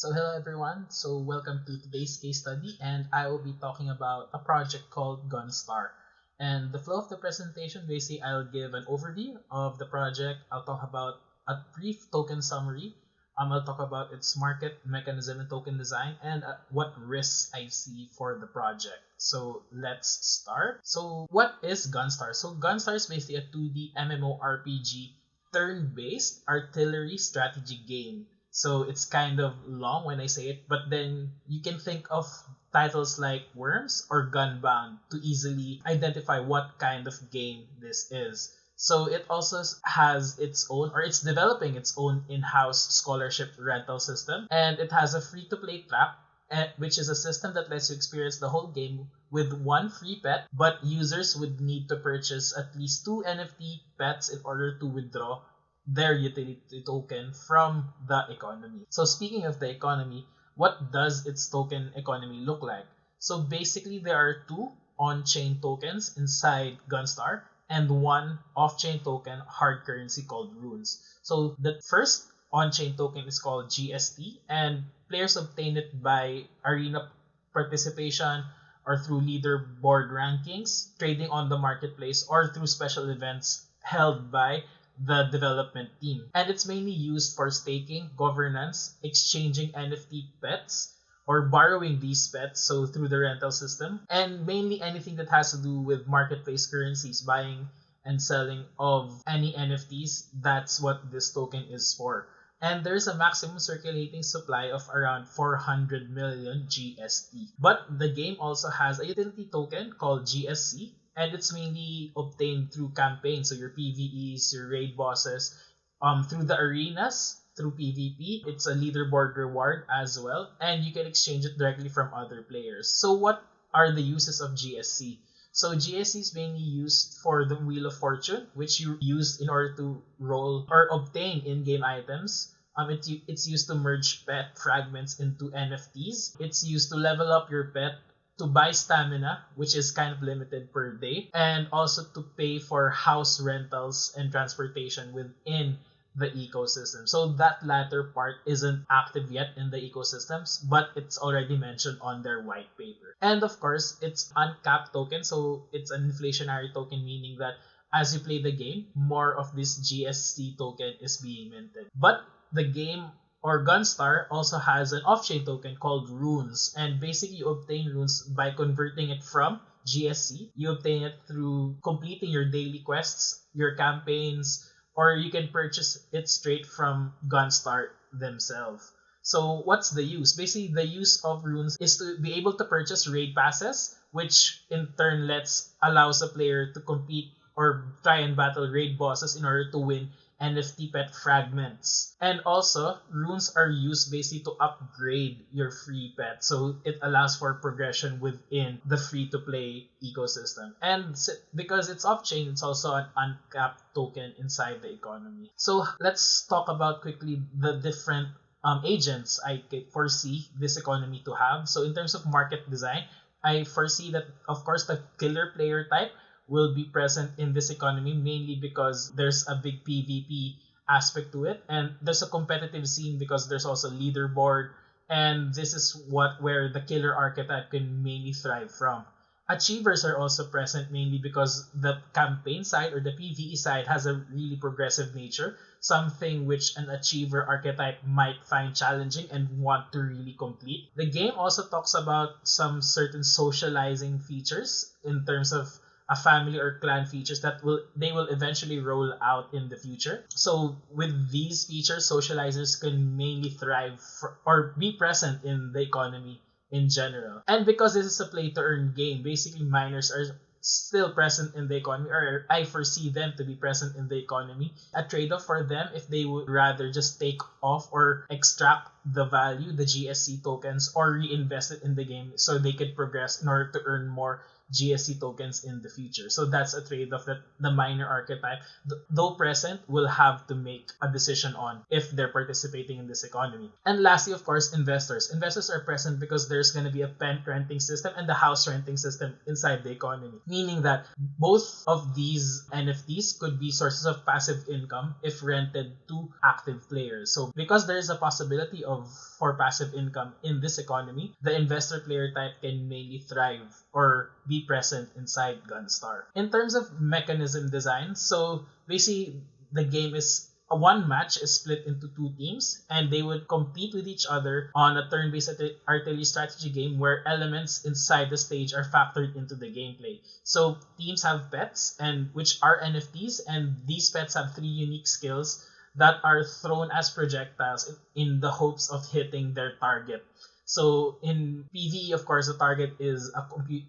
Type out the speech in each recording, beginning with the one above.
So hello everyone, so welcome to today's case study, and I will be talking about a project called Gunstar. And the flow of the presentation, basically I'll give an overview of the project, I'll talk about a brief token summary, I'll talk about its market mechanism and token design, and what risks I see for the project. So let's start. So what is Gunstar? So Gunstar is basically a 2D MMORPG turn-based artillery strategy game. So it's kind of long when I say it, but then you can think of titles like Worms or Gunbound to easily identify what kind of game this is. So it also has its own, or it's developing its own in-house scholarship rental system, and it has a free-to-play trap, which is a system that lets you experience the whole game with one free pet, but users would need to purchase at least 2 NFT pets in order to withdraw their utility token from the economy. So speaking of the economy, what does its token economy look like? So basically there are 2 on-chain tokens inside Gunstar and 1 off-chain token hard currency called runes. So the first on-chain token is called GST, and players obtain it by arena participation or through leaderboard rankings, trading on the marketplace, or through special events held by the development team. And it's mainly used for staking, governance, exchanging NFT pets, or borrowing these pets, so through the rental system, and mainly anything that has to do with marketplace currencies, buying and selling of any NFTs. That's what this token is for. And there's a maximum circulating supply of around 400 million GST. But the game also has a utility token called GSC, and it's mainly obtained through campaigns, so your PvEs, your raid bosses, through the arenas, through PvP. It's a leaderboard reward as well, and you can exchange it directly from other players. So what are the uses of GSC? So GSC is mainly used for the Wheel of Fortune, which you use in order to roll or obtain in-game items. It's used to merge pet fragments into NFTs. It's used to level up your pet, to buy stamina, which is kind of limited per day, and also to pay for house rentals and transportation within the ecosystem. So that latter part isn't active yet in the ecosystems, but it's already mentioned on their white paper. And of course, it's uncapped token, so it's an inflationary token, meaning that as you play the game, more of this GST token is being minted. But the game or Gunstar also has an off-chain token called runes, and basically you obtain runes by converting it from GSC. You obtain it through completing your daily quests, your campaigns, or you can purchase it straight from Gunstar themselves. So what's the use? Basically, the use of runes is to be able to purchase raid passes, which in turn allows a player to compete or try and battle raid bosses in order to win NFT pet fragments. And also, runes are used basically to upgrade your free pet. So it allows for progression within the free-to-play ecosystem. And because it's off-chain, it's also an uncapped token inside the economy. So let's talk about quickly the different agents I foresee this economy to have. So in terms of market design, I foresee that, of course, the killer player type will be present in this economy, mainly because there's a big PvP aspect to it, and there's a competitive scene because there's also leaderboard, and this is where the killer archetype can mainly thrive from. Achievers are also present mainly because the campaign side or the PvE side has a really progressive nature, something which an achiever archetype might find challenging and want to really complete. The game also talks about some certain socializing features in terms of a family or clan features that they will eventually roll out in the future. So with these features, socializers can mainly thrive or be present in the economy in general. And because this is a play to earn game, basically miners are still present in the economy, or I foresee them to be present in the economy. A trade-off for them if they would rather just take off or extract the value, the GSC tokens, or reinvest it in the game so they could progress in order to earn more GSC tokens in the future. So that's a trade-off that the miner archetype, though present, will have to make a decision on if they're participating in this economy. And lastly, of course, investors. Investors are present because there's going to be a pen renting system and the house renting system inside the economy, meaning that both of these NFTs could be sources of passive income if rented to active players. So because there is a possibility of for passive income in this economy, the investor player type can mainly thrive or be present inside Gunstar. In terms of mechanism design, so basically the game is one match is split into two teams, and they would compete with each other on a turn-based artillery strategy game where elements inside the stage are factored into the gameplay. So teams have pets, and which are NFTs, and these pets have three unique skills that are thrown as projectiles in the hopes of hitting their target. So in PvE, of course, the target is a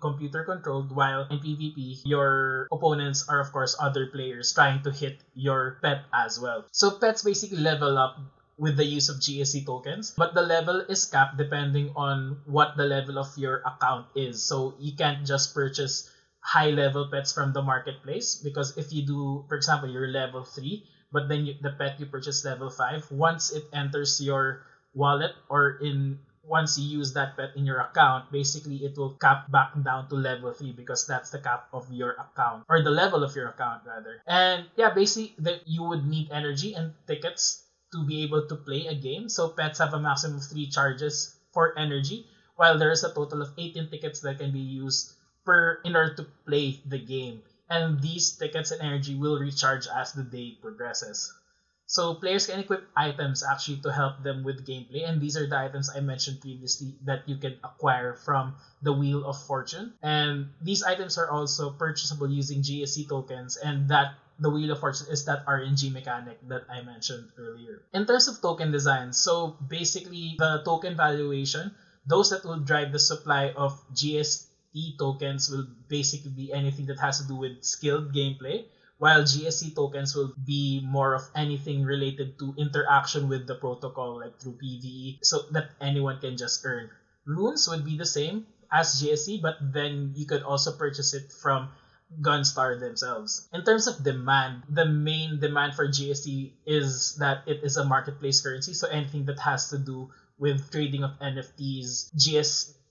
computer controlled, while in PvP, your opponents are, of course, other players trying to hit your pet as well. So pets basically level up with the use of GSC tokens, but the level is capped depending on what the level of your account is. So you can't just purchase high level pets from the marketplace, because if you do, for example, you're level 3, but then the pet you purchase level 5, once it enters your wallet or once you use that pet in your account, basically it will cap back down to level 3 because that's the cap of your account, or the level of your account rather. And yeah, basically you would need energy and tickets to be able to play a game. So pets have a maximum of 3 charges for energy, while there is a total of 18 tickets that can be used in order to play the game. And these tickets and energy will recharge as the day progresses. So players can equip items actually to help them with gameplay, and these are the items I mentioned previously that you can acquire from the Wheel of Fortune. And these items are also purchasable using GSC tokens, and that the Wheel of Fortune is that RNG mechanic that I mentioned earlier. In terms of token design, so basically the token valuation, those that will drive the supply of GST tokens will basically be anything that has to do with skilled gameplay, while GSC tokens will be more of anything related to interaction with the protocol, like through PvE, so that anyone can just earn. Runes would be the same as GSC, but then you could also purchase it from Gunstar themselves. In terms of demand, the main demand for GST is that it is a marketplace currency, so anything that has to do with trading of NFTs,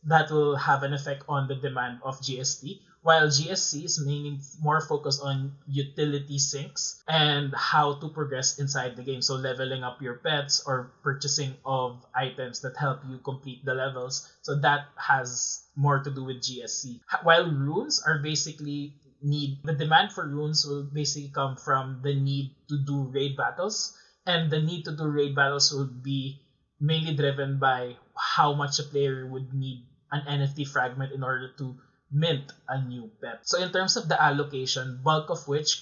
that will have an effect on the demand of GST, while GSC is mainly more focused on utility sinks and how to progress inside the game. So leveling up your pets or purchasing of items that help you complete the levels. So that has more to do with GSC. While runes are basically the demand for runes will basically come from the need to do raid battles. And the need to do raid battles will be mainly driven by how much a player would need an NFT fragment in order to mint a new pet. So in terms of the allocation, bulk of which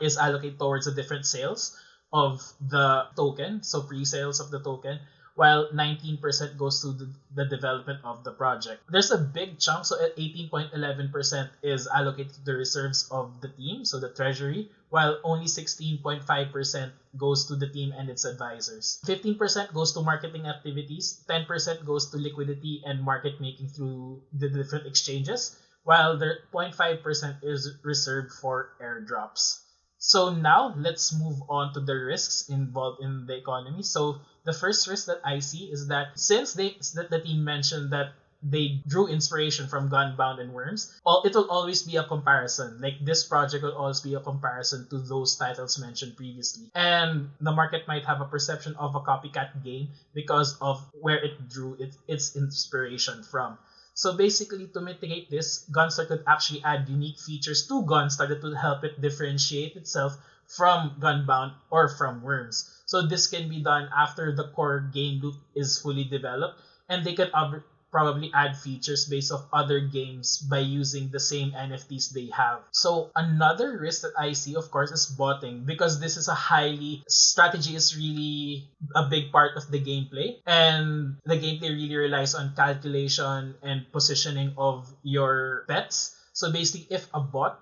is allocated towards the different sales of the token, so pre-sales of the token, while 19% goes to the development of the project. There's a big chunk, so 18.11% is allocated to the reserves of the team, so the treasury, while only 16.5% goes to the team and its advisors. 15% goes to marketing activities, 10% goes to liquidity and market making through the different exchanges, while the 0.5% is reserved for airdrops. So now let's move on to the risks involved in the economy. So the first risk that I see is that since the team mentioned that they drew inspiration from Gunbound and Worms, it will always be a comparison. Like this project will always be a comparison to those titles mentioned previously. And the market might have a perception of a copycat game because of where it drew its inspiration from. So basically, to mitigate this, Gunstar could actually add unique features to Gunstar that will help it differentiate itself from Gunbound or from Worms. So this can be done after the core game loop is fully developed, and they can probably add features based off other games by using the same NFTs they have. So another risk that I see, of course, is botting, because this is strategy is really a big part of the gameplay, and the gameplay really relies on calculation and positioning of your pets. So basically, if a bot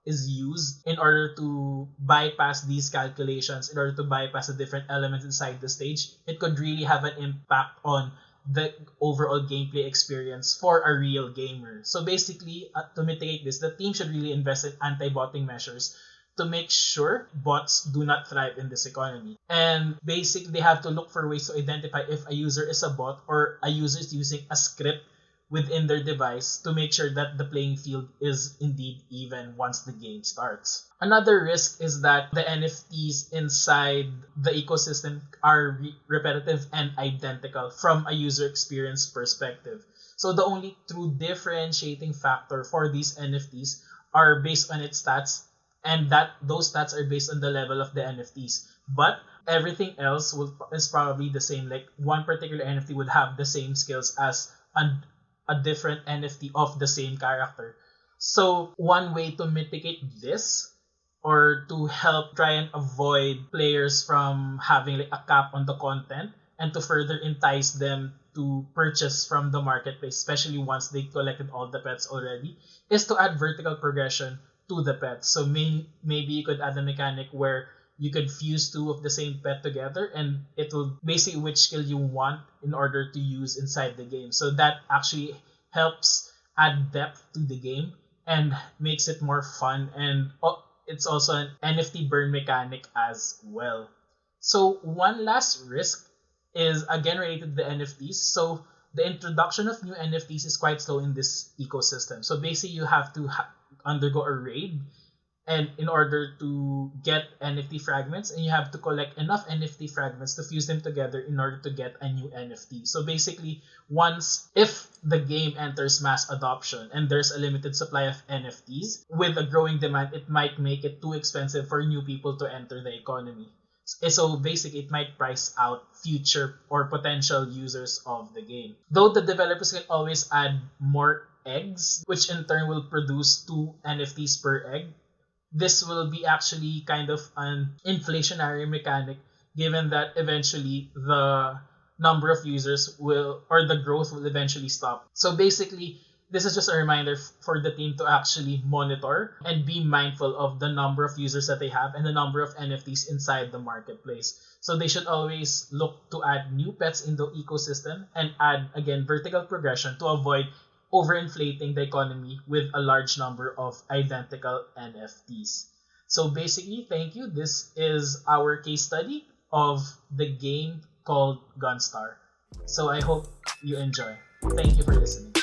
is used in order to bypass these calculations, in order to bypass the different elements inside the stage, it could really have an impact on the overall gameplay experience for a real gamer. So basically, to mitigate this, the team should really invest in anti-botting measures to make sure bots do not thrive in this economy. And basically, they have to look for ways to identify if a user is a bot or a user is using a script within their device to make sure that the playing field is indeed even once the game starts. Another risk is that the NFTs inside the ecosystem are repetitive and identical from a user experience perspective. So the only true differentiating factor for these NFTs are based on its stats, and that those stats are based on the level of the NFTs. But everything else is probably the same. Like one particular NFT would have the same skills as a different NFT of the same character. So one way to mitigate this, or to help try and avoid players from having like a cap on the content and to further entice them to purchase from the marketplace, especially once they collected all the pets already, is to add vertical progression to the pets. So maybe you could add a mechanic where you could fuse two of the same pet together, and it will basically which skill you want in order to use inside the game. So that actually helps add depth to the game and makes it more fun, and it's also an NFT burn mechanic as well. So one last risk is again related to the NFTs. So the introduction of new NFTs is quite slow in this ecosystem. So basically you have to undergo a raid and in order to get NFT fragments, and you have to collect enough NFT fragments to fuse them together in order to get a new NFT. So basically, if the game enters mass adoption and there's a limited supply of NFTs, with a growing demand, it might make it too expensive for new people to enter the economy. So basically, it might price out future or potential users of the game. Though the developers can always add more eggs, which in turn will produce 2 NFTs per egg, this will be actually kind of an inflationary mechanic, given that eventually the number of users the growth will eventually stop. So basically, this is just a reminder for the team to actually monitor and be mindful of the number of users that they have and the number of NFTs inside the marketplace. So they should always look to add new pets in the ecosystem and add, again, vertical progression to avoid overinflating the economy with a large number of identical NFTs. So basically, thank you. This is our case study of the game called Gunstar. So I hope you enjoy. Thank you for listening.